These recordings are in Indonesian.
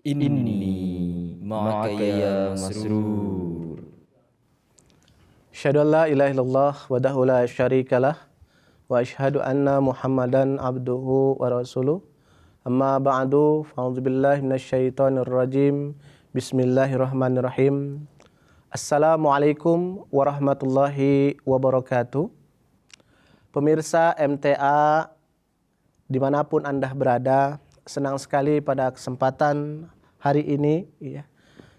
Inni ma'aka ya masrur. Asyhadu an la ilaha illallah wahdahu la syarikalah wa asyhadu anna Muhammadan abduhu wa rasuluh. Amma ba'du, fa'udzubillahi minasyaitonir rajim. Bismillahirrahmanirrahim. Assalamualaikum warahmatullahi wabarakatuh. Pemirsa MTA dimanapun Anda berada, senang sekali pada kesempatan hari ini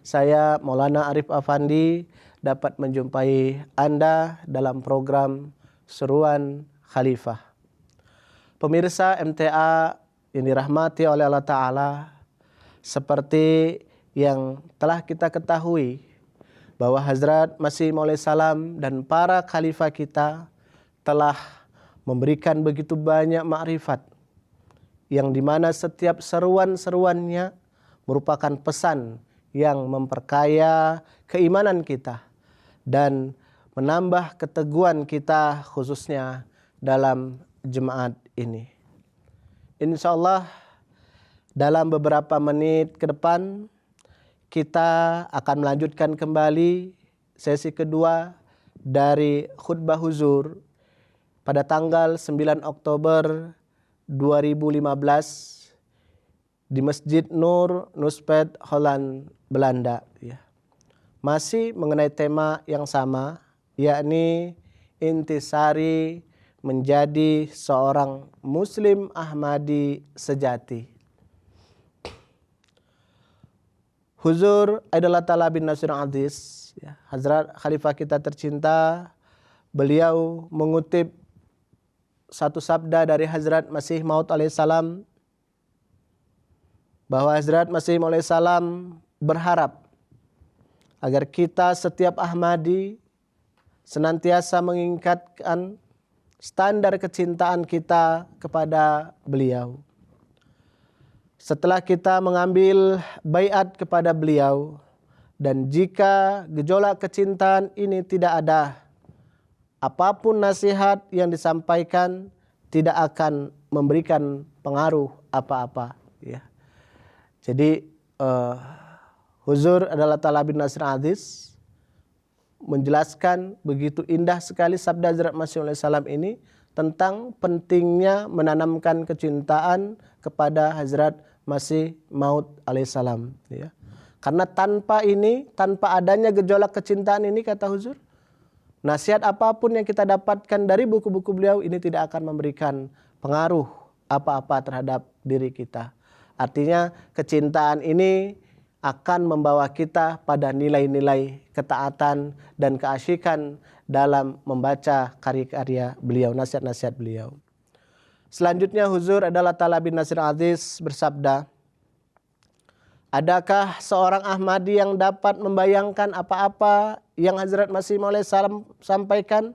saya Maulana Arif Afandi dapat menjumpai Anda dalam program Seruan Khalifah. Pemirsa MTA yang dirahmati oleh Allah Ta'ala, seperti yang telah kita ketahui bahwa Hazrat Masih Maud salam dan para khalifah kita telah memberikan begitu banyak makrifat, yang dimana setiap seruan-seruannya merupakan pesan yang memperkaya keimanan kita dan menambah keteguhan kita khususnya dalam jemaat ini. Insya Allah dalam beberapa menit ke depan kita akan melanjutkan kembali sesi kedua dari khutbah huzur pada tanggal 9 Oktober 2015 di Masjid Nur Nuspet Holland, Belanda. Masih mengenai tema yang sama, yakni intisari menjadi seorang Muslim Ahmadi sejati. Huzur Aidillah Ta'ala bin Nasir Aziz, Hazrat Khalifah kita tercinta, beliau mengutip satu sabda dari Hazrat Masih Maud alaihissalam, bahwa Hazrat Masih Maud alaihissalam berharap agar kita setiap Ahmadi senantiasa meningkatkan standar kecintaan kita kepada beliau. Setelah kita mengambil baiat kepada beliau, dan jika gejolak kecintaan ini tidak ada, apapun nasihat yang disampaikan tidak akan memberikan pengaruh apa-apa. Jadi Huzur adalah Ta'ala bin Nasir Aziz menjelaskan begitu indah sekali sabda Hazrat Masih Maud salam ini tentang pentingnya menanamkan kecintaan kepada Hazrat Masih Maud alaihissalam. Karena tanpa adanya gejolak kecintaan ini, kata Huzur, nasihat apapun yang kita dapatkan dari buku-buku beliau ini tidak akan memberikan pengaruh apa-apa terhadap diri kita. Artinya kecintaan ini akan membawa kita pada nilai-nilai ketaatan dan keasyikan dalam membaca karya-karya beliau, nasihat-nasihat beliau. Selanjutnya Huzur adalah Ta'ala bin Nasir Aziz bersabda, adakah seorang Ahmadi yang dapat membayangkan apa-apa yang Hazrat Masih Maud salam sampaikan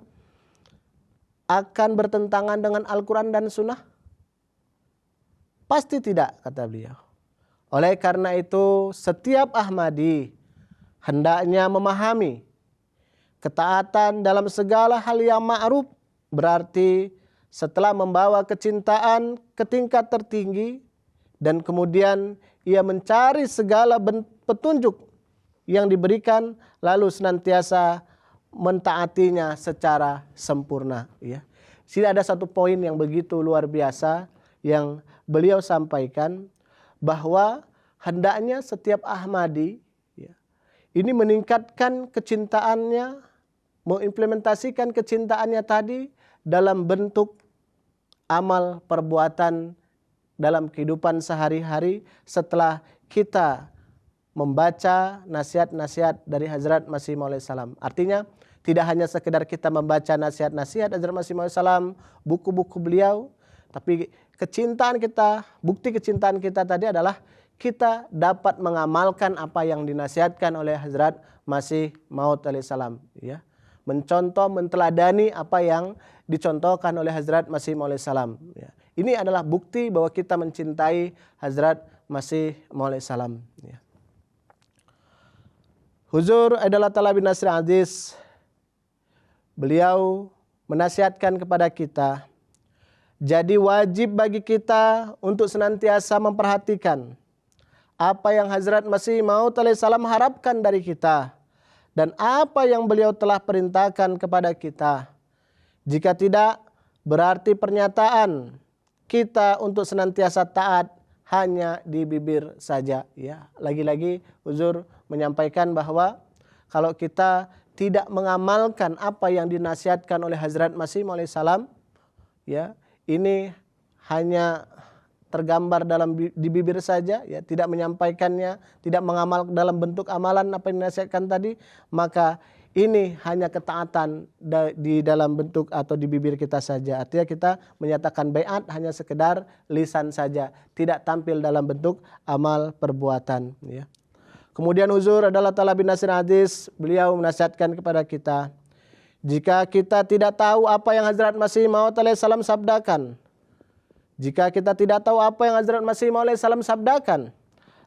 akan bertentangan dengan Al-Quran dan Sunnah? Pasti tidak, kata beliau. Oleh karena itu, setiap Ahmadi hendaknya memahami ketaatan dalam segala hal yang ma'ruf, berarti setelah membawa kecintaan ke tingkat tertinggi dan kemudian ia mencari segala petunjuk yang diberikan, lalu senantiasa mentaatinya secara sempurna. Sini ada satu poin yang begitu luar biasa yang beliau sampaikan, bahwa hendaknya setiap Ahmadi ini meningkatkan kecintaannya, mengimplementasikan kecintaannya tadi dalam bentuk amal perbuatan dalam kehidupan sehari-hari setelah kita membaca nasihat-nasihat dari Hazrat Masih Maud salam. Artinya tidak hanya sekedar kita membaca nasihat-nasihat Hazrat Masih Maud salam, buku-buku beliau, tapi kecintaan kita, bukti kecintaan kita tadi adalah kita dapat mengamalkan apa yang dinasihatkan oleh Hazrat Masih Maud alaihissalam. Mencontoh, menteladani apa yang dicontohkan oleh Hazrat Masih Maud alaihissalam. Ini adalah bukti bahwa kita mencintai Hazrat Masih Maud alaihissalam. Huzur adalah Ta'ala bin Nasir Aziz, beliau menasihatkan kepada kita, jadi wajib bagi kita untuk senantiasa memperhatikan apa yang Hazrat Masih Maud alaihissalam harapkan dari kita dan apa yang beliau telah perintahkan kepada kita. Jika tidak, berarti pernyataan kita untuk senantiasa taat hanya di bibir saja. Ya, lagi-lagi Huzur menyampaikan bahwa kalau kita tidak mengamalkan apa yang dinasihatkan oleh Hazrat Masih Maud alaihissalam, ya, ini hanya tergambar di bibir saja, ya, tidak menyampaikannya, tidak mengamal dalam bentuk amalan apa yang dinasihatkan tadi, maka ini hanya ketaatan di dalam bentuk atau di bibir kita saja. Artinya kita menyatakan baiat hanya sekedar lisan saja, tidak tampil dalam bentuk amal perbuatan. Ya. Kemudian Huzur adalah Talabin Nasir Hadis, beliau menasihatkan kepada kita, jika kita tidak tahu apa yang Hazrat Masih Maud alaihissalam sabdakan, jika kita tidak tahu apa yang Hazrat Masih Maud alaihissalam sabdakan,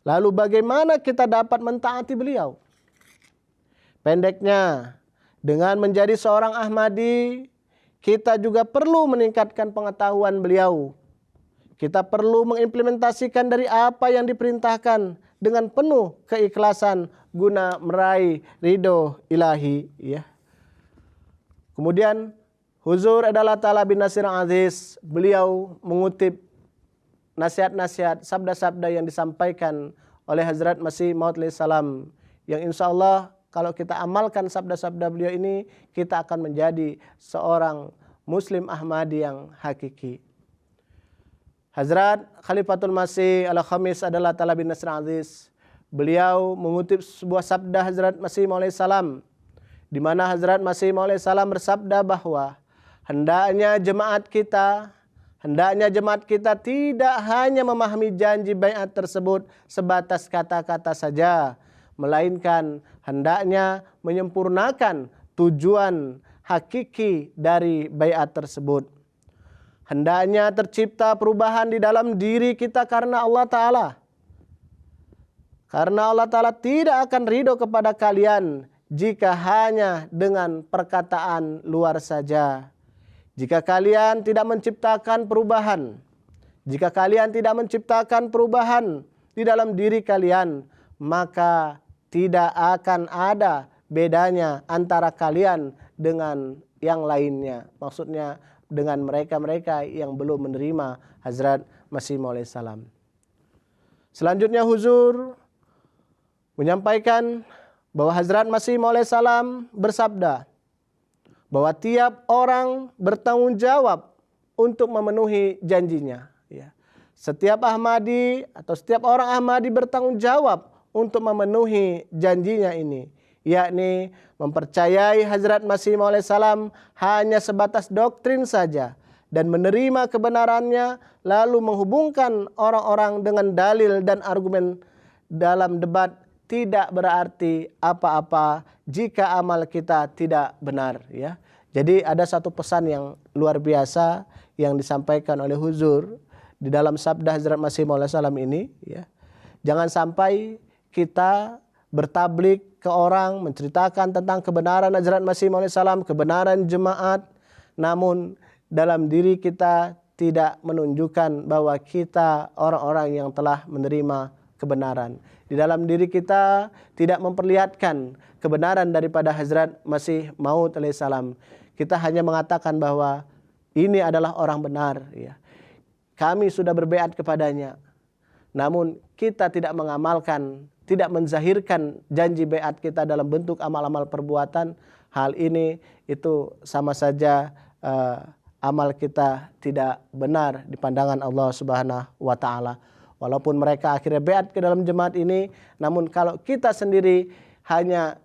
lalu bagaimana kita dapat mentaati beliau? Pendeknya, dengan menjadi seorang Ahmadi, kita juga perlu meningkatkan pengetahuan beliau. Kita perlu mengimplementasikan dari apa yang diperintahkan dengan penuh keikhlasan guna meraih ridho ilahi. Ya. Kemudian Huzur adalah Talabin Nasir Aziz. Beliau mengutip nasihat-nasihat, sabda-sabda yang disampaikan oleh Hazrat Masih Maud alaihissalam, yang insya Allah kalau kita amalkan sabda-sabda beliau ini, kita akan menjadi seorang Muslim Ahmadi yang hakiki. Hazrat Khalifatul Masih Al-Khamis adalah Talabin Nasir Aziz. Beliau mengutip sebuah sabda Hazrat Masih Maud alaihissalam, di mana Hazrat Masih Maud alaihissalam bersabda bahwa hendaknya jemaat kita tidak hanya memahami janji baiat tersebut sebatas kata-kata saja, melainkan hendaknya menyempurnakan tujuan hakiki dari baiat tersebut. Hendaknya tercipta perubahan di dalam diri kita karena Allah Ta'ala. Karena Allah Ta'ala tidak akan ridho kepada kalian jika hanya dengan perkataan luar saja. Jika kalian tidak menciptakan perubahan, jika kalian tidak menciptakan perubahan di dalam diri kalian, maka tidak akan ada bedanya antara kalian dengan yang lainnya. Maksudnya dengan mereka-mereka yang belum menerima Hazrat Masih Maud alaihissalam. Selanjutnya Huzur menyampaikan bahwa Hazrat Masih Maud alaihissalam bersabda bahwa tiap orang bertanggung jawab untuk memenuhi janjinya. Ya. Setiap Ahmadi atau setiap orang Ahmadi bertanggung jawab untuk memenuhi janjinya ini, yakni mempercayai Hazrat Masih Maud alaihissalam hanya sebatas doktrin saja dan menerima kebenarannya, lalu menghubungkan orang-orang dengan dalil dan argumen dalam debat tidak berarti apa-apa jika amal kita tidak benar. Ya. Jadi ada satu pesan yang luar biasa yang disampaikan oleh Huzur di dalam sabda Hazrat Masih Maud alaihissalam ini. Ya. Jangan sampai kita bertablik ke orang, menceritakan tentang kebenaran Hazrat Masih Maud alaihissalam, kebenaran jemaat, namun dalam diri kita tidak menunjukkan bahwa kita orang-orang yang telah menerima kebenaran. Di dalam diri kita tidak memperlihatkan kebenaran daripada Hazrat Masih Maud alaihissalam. Kita hanya mengatakan bahwa ini adalah orang benar. Ya. Kami sudah berbaiat kepadanya. Namun kita tidak mengamalkan, tidak menzahirkan janji baiat kita dalam bentuk amal-amal perbuatan. Hal ini itu sama saja amal kita tidak benar di pandangan Allah Subhanahu wa Ta'ala. Walaupun mereka akhirnya baiat ke dalam jemaat ini, namun kalau kita sendiri hanya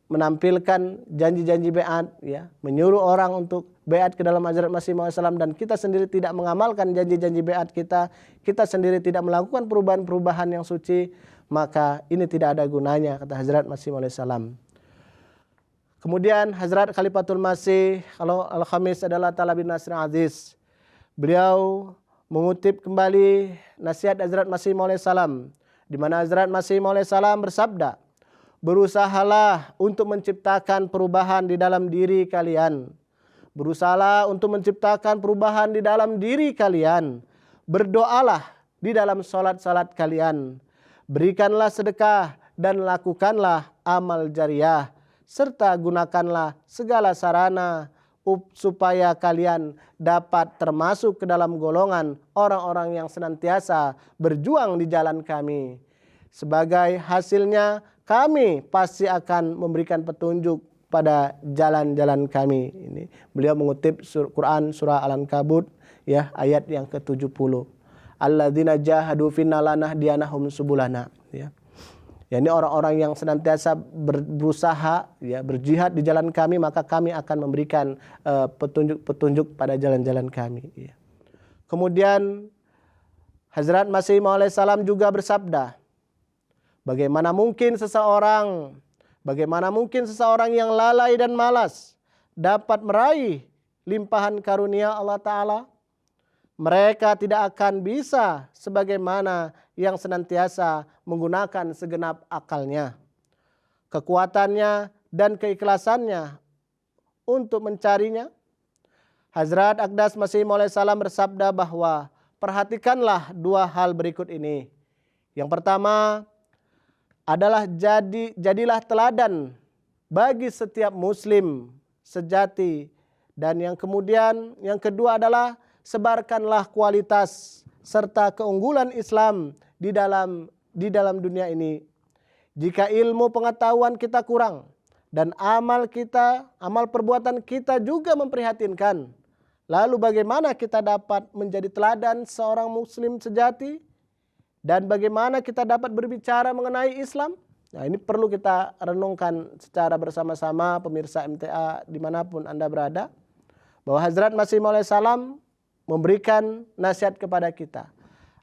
menampilkan janji-janji baiat, ya, menyuruh orang untuk baiat ke dalam Hazrat Masih Maud alaihissalam dan kita sendiri tidak mengamalkan janji-janji baiat kita sendiri tidak melakukan perubahan-perubahan yang suci, maka ini tidak ada gunanya, kata Hazrat Masih Maud alaihissalam. Kemudian Hazrat Khalifatul Masih Al-Khamis adalah Talabin Nasir Aziz. Beliau mengutip kembali nasihat Hazrat Masih Maud alaihissalam, di mana Hazrat Masih Maud alaihissalam bersabda, berusahalah untuk menciptakan perubahan di dalam diri kalian. Berusahalah untuk menciptakan perubahan di dalam diri kalian. Berdoalah di dalam salat-salat kalian. Berikanlah sedekah dan lakukanlah amal jariah, serta gunakanlah segala sarana supaya kalian dapat termasuk ke dalam golongan orang-orang yang senantiasa berjuang di jalan kami. Sebagai hasilnya kami pasti akan memberikan petunjuk pada jalan-jalan kami. Ini beliau mengutip Quran surah Al-Ankabut ya, ayat yang ke-70. Alladzina jahadu finna lanahdiyanahum subulana, ya. Ya, ini orang-orang yang senantiasa berusaha ya, berjihad di jalan kami, maka kami akan memberikan petunjuk-petunjuk pada jalan-jalan kami, ya. Kemudian Hazrat Masih Maud alaihissalam juga bersabda, bagaimana mungkin seseorang yang lalai dan malas dapat meraih limpahan karunia Allah Ta'ala? Mereka tidak akan bisa sebagaimana yang senantiasa menggunakan segenap akalnya, kekuatannya, dan keikhlasannya untuk mencarinya. Hazrat Aqdas Masih Maud alaihissalam bersabda bahwa perhatikanlah dua hal berikut ini. Yang pertama adalah jadilah teladan bagi setiap muslim sejati, dan yang kedua adalah sebarkanlah kualitas serta keunggulan Islam di dalam dunia ini. Jika ilmu pengetahuan kita kurang dan amal perbuatan kita juga memprihatinkan, lalu bagaimana kita dapat menjadi teladan seorang muslim sejati? Dan bagaimana kita dapat berbicara mengenai Islam? Nah, ini perlu kita renungkan secara bersama-sama pemirsa MTA dimanapun Anda berada, bahwa Hazrat Masih Maud alaihissalam memberikan nasihat kepada kita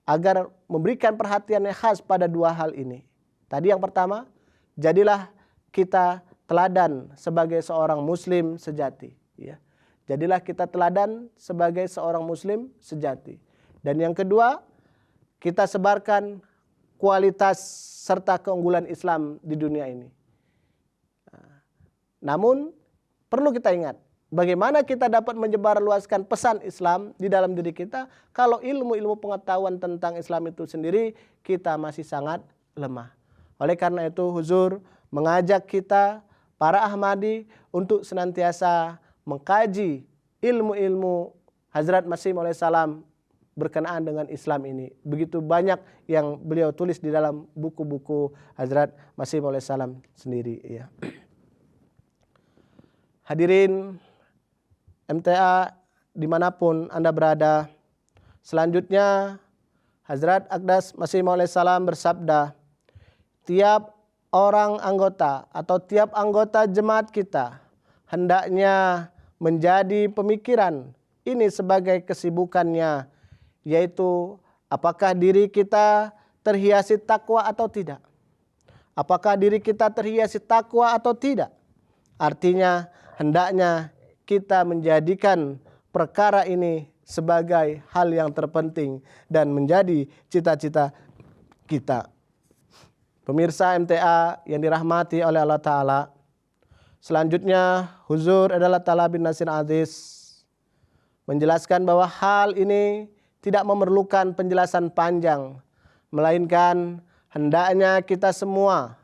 agar memberikan perhatian yang khas pada dua hal ini. Tadi yang pertama, jadilah kita teladan sebagai seorang muslim sejati, ya. Jadilah kita teladan sebagai seorang muslim sejati. Dan yang kedua, kita sebarkan kualitas serta keunggulan Islam di dunia ini. Namun perlu kita ingat, bagaimana kita dapat menyebarluaskan pesan Islam di dalam diri kita kalau ilmu-ilmu pengetahuan tentang Islam itu sendiri kita masih sangat lemah. Oleh karena itu Huzur mengajak kita para Ahmadi untuk senantiasa mengkaji ilmu-ilmu Hazrat Masih Maud alaihissalam berkenaan dengan Islam ini. Begitu banyak yang beliau tulis di dalam buku-buku Hazrat Masih Maud alaihissalam sendiri, ya. Hadirin MTA dimanapun Anda berada, selanjutnya Hazrat Aqdas Masih Maud alaihissalam bersabda, tiap orang anggota atau tiap anggota jemaat kita hendaknya menjadi pemikiran ini sebagai kesibukannya, yaitu apakah diri kita terhiasi takwa atau tidak. Apakah diri kita terhiasi takwa atau tidak? Artinya hendaknya kita menjadikan perkara ini sebagai hal yang terpenting dan menjadi cita-cita kita. Pemirsa MTA yang dirahmati oleh Allah Ta'ala, selanjutnya Huzur adalah Ta'ala bin Nasir Aziz menjelaskan bahwa hal ini tidak memerlukan penjelasan panjang, melainkan hendaknya kita semua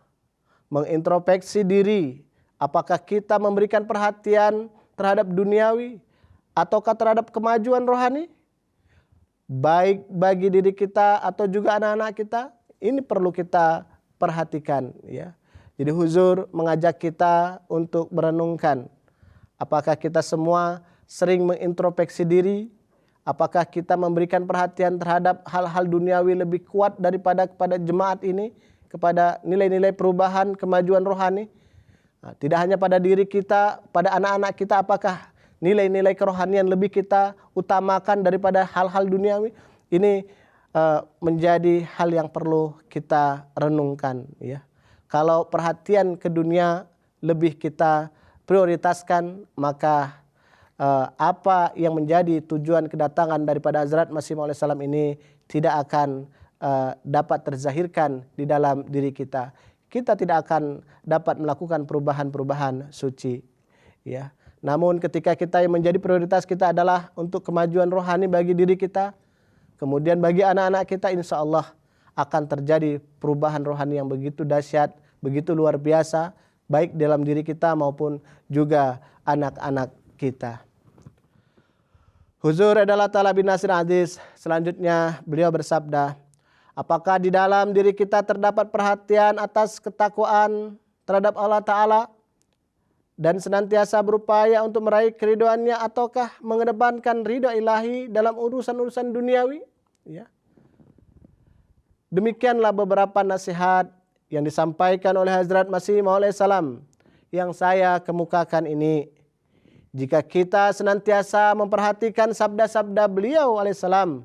mengintrospeksi diri, apakah kita memberikan perhatian terhadap duniawi ataukah terhadap kemajuan rohani, baik bagi diri kita atau juga anak-anak kita. Ini perlu kita perhatikan, ya. Jadi Huzur mengajak kita untuk merenungkan apakah kita semua sering mengintrospeksi diri. Apakah kita memberikan perhatian terhadap hal-hal duniawi lebih kuat daripada kepada jemaat ini, kepada nilai-nilai perubahan, kemajuan rohani? Nah, tidak hanya pada diri kita, pada anak-anak kita, apakah nilai-nilai kerohanian lebih kita utamakan daripada hal-hal duniawi? Ini menjadi hal yang perlu kita renungkan, ya. Kalau perhatian ke dunia lebih kita prioritaskan, maka apa yang menjadi tujuan kedatangan daripada Hazrat Masih Maud alaihissalam ini tidak akan dapat terzahirkan di dalam diri kita. Kita tidak akan dapat melakukan perubahan-perubahan suci, ya. Namun ketika kita yang menjadi prioritas kita adalah untuk kemajuan rohani bagi diri kita, kemudian bagi anak-anak kita, insya Allah akan terjadi perubahan rohani yang begitu dahsyat, begitu luar biasa, baik dalam diri kita maupun juga anak-anak kita. Huzur adalah Ta'ala bin Nasir Aziz. Selanjutnya beliau bersabda, apakah di dalam diri kita terdapat perhatian atas ketakwaan terhadap Allah Ta'ala dan senantiasa berupaya untuk meraih keridhoannya, ataukah mengedepankan ridho ilahi dalam urusan-urusan duniawi? Ya. Demikianlah beberapa nasihat yang disampaikan oleh Hazrat Masih Maud salam yang saya kemukakan ini. Jika kita senantiasa memperhatikan sabda-sabda beliau alaihissalam,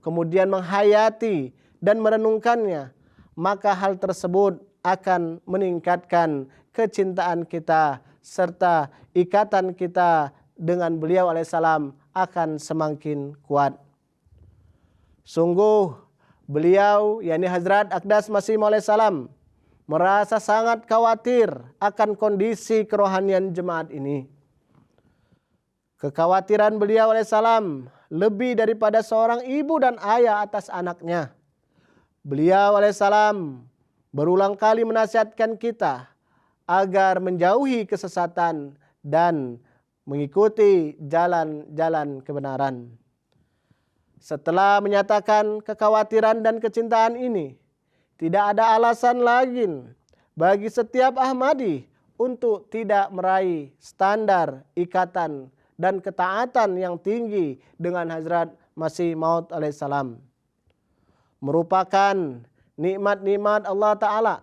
kemudian menghayati dan merenungkannya, maka hal tersebut akan meningkatkan kecintaan kita serta ikatan kita dengan beliau alaihissalam akan semakin kuat. Sungguh beliau, yakni Hazrat Aqdas Masih Maud salam, merasa sangat khawatir akan kondisi kerohanian jemaat ini. Kekhawatiran beliau alaihissalam lebih daripada seorang ibu dan ayah atas anaknya. Beliau alaihissalam berulang kali menasihatkan kita agar menjauhi kesesatan dan mengikuti jalan-jalan kebenaran. Setelah menyatakan kekhawatiran dan kecintaan ini, tidak ada alasan lagi bagi setiap Ahmadi untuk tidak meraih standar ikatan dan ketaatan yang tinggi dengan Hazrat Masih Maud alaihissalam. Merupakan nikmat-nikmat Allah Ta'ala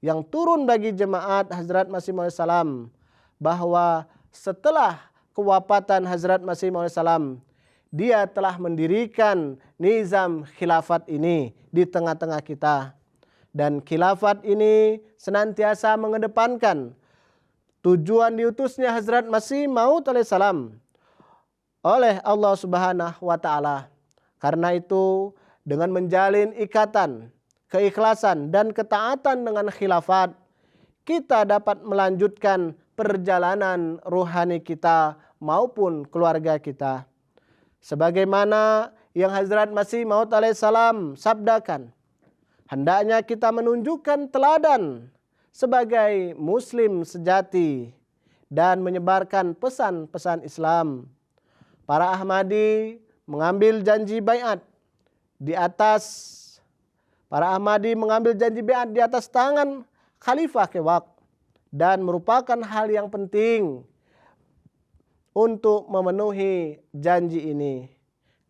yang turun bagi jemaat Hazrat Masih Maud alaihissalam, bahwa setelah kewafatan Hazrat Masih Maud alaihissalam, dia telah mendirikan nizam khilafat ini di tengah-tengah kita. Dan khilafat ini senantiasa mengedepankan tujuan diutusnya Hazrat Masih Maud alaihissalam oleh Allah Subhanahu wa Ta'ala. Karena itu, dengan menjalin ikatan, keikhlasan dan ketaatan dengan khilafat, kita dapat melanjutkan perjalanan rohani kita maupun keluarga kita. Sebagaimana yang Hazrat Masih Maud alaihissalam sabdakan, hendaknya kita menunjukkan teladan sebagai muslim sejati dan menyebarkan pesan-pesan Islam. Para Ahmadi mengambil janji baiat di atas tangan Khalifah Kewak, dan merupakan hal yang penting untuk memenuhi janji ini.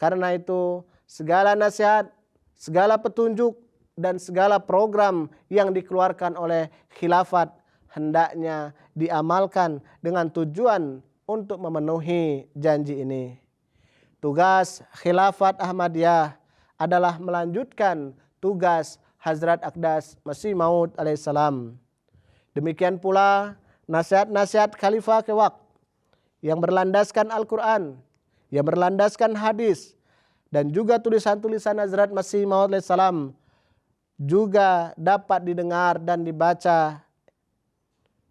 Karena itu, segala nasihat, segala petunjuk, dan segala program yang dikeluarkan oleh khilafat hendaknya diamalkan dengan tujuan untuk memenuhi janji ini. Tugas khilafat Ahmadiyah adalah melanjutkan tugas Hazrat Aqdas Masih Maud alaihissalam. Demikian pula nasihat-nasihat Khalifah Kewak yang berlandaskan Al-Quran, yang berlandaskan hadis, dan juga tulisan-tulisan Hazrat Masih Maud alaihissalam juga dapat didengar dan dibaca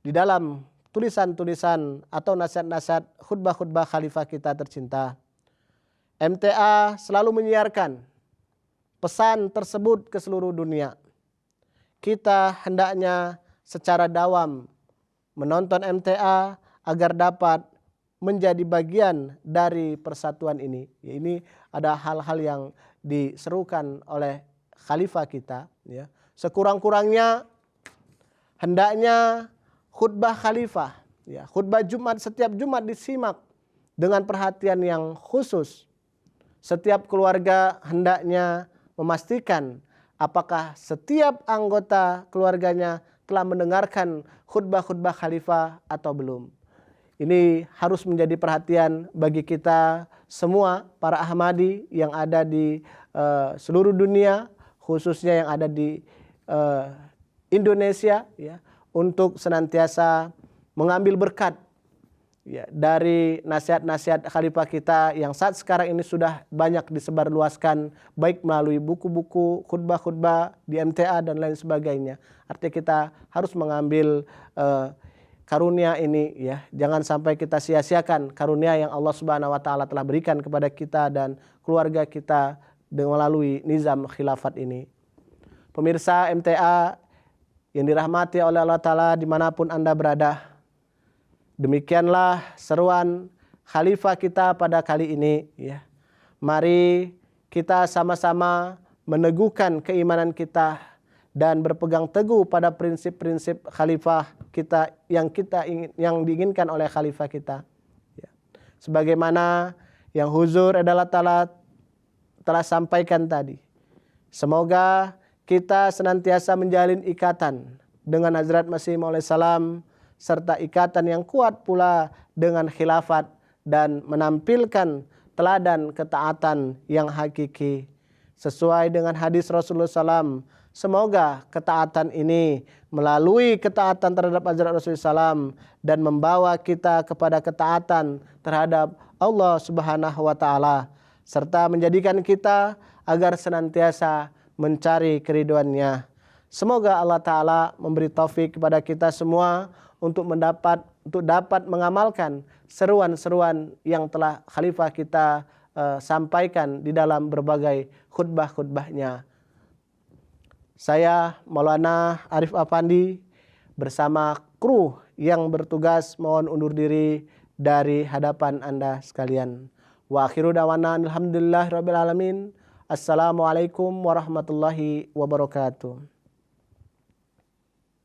di dalam tulisan-tulisan atau nasihat-nasihat khutbah-khutbah Khalifah kita tercinta. MTA selalu menyiarkan pesan tersebut ke seluruh dunia. Kita hendaknya secara dawam menonton MTA agar dapat menjadi bagian dari persatuan ini. Ini ada hal-hal yang diserukan oleh Khalifah kita. Ya. Sekurang-kurangnya hendaknya khutbah Khalifah, ya, khutbah Jumat setiap Jumat disimak dengan perhatian yang khusus. Setiap keluarga hendaknya memastikan apakah setiap anggota keluarganya telah mendengarkan khutbah-khutbah Khalifah atau belum. Ini harus menjadi perhatian bagi kita semua para Ahmadi yang ada di seluruh dunia, khususnya yang ada di Indonesia, ya, untuk senantiasa mengambil berkat, ya, dari nasihat-nasihat Khalifah kita yang saat sekarang ini sudah banyak disebarluaskan, baik melalui buku-buku, khutbah-khutbah di MTA dan lain sebagainya. Artinya kita harus mengambil karunia ini, ya, jangan sampai kita sia-siakan karunia yang Allah Subhanahu wa Ta'ala telah berikan kepada kita dan keluarga kita melalui nizam khilafat ini. Pemirsa MTA yang dirahmati oleh Allah Ta'ala dimanapun Anda berada, demikianlah seruan khalifah kita pada kali ini. Ya. Mari kita sama-sama meneguhkan keimanan kita dan berpegang teguh pada prinsip-prinsip khalifah kita yang diinginkan oleh khalifah kita. Ya. Sebagaimana yang huzur adalah telah sampaikan tadi. Semoga kita senantiasa menjalin ikatan dengan Hazrat Masih Maud salam serta ikatan yang kuat pula dengan khilafat dan menampilkan teladan ketaatan yang hakiki sesuai dengan hadis Rasulullah SAW. Semoga ketaatan ini melalui ketaatan terhadap ajaran Rasulullah SAW dan membawa kita kepada ketaatan terhadap Allah Subhanahu wa Ta'ala serta menjadikan kita agar senantiasa mencari keriduannya. Semoga Allah Ta'ala memberi taufik kepada kita semua untuk dapat mengamalkan seruan-seruan yang telah khalifah kita sampaikan di dalam berbagai khutbah-khutbahnya. Saya Maulana Arif Afandi bersama kru yang bertugas mohon undur diri dari hadapan Anda sekalian. Wa akhiru dawana alhamdulillahirabbil alamin. Assalamualaikum warahmatullahi wabarakatuh.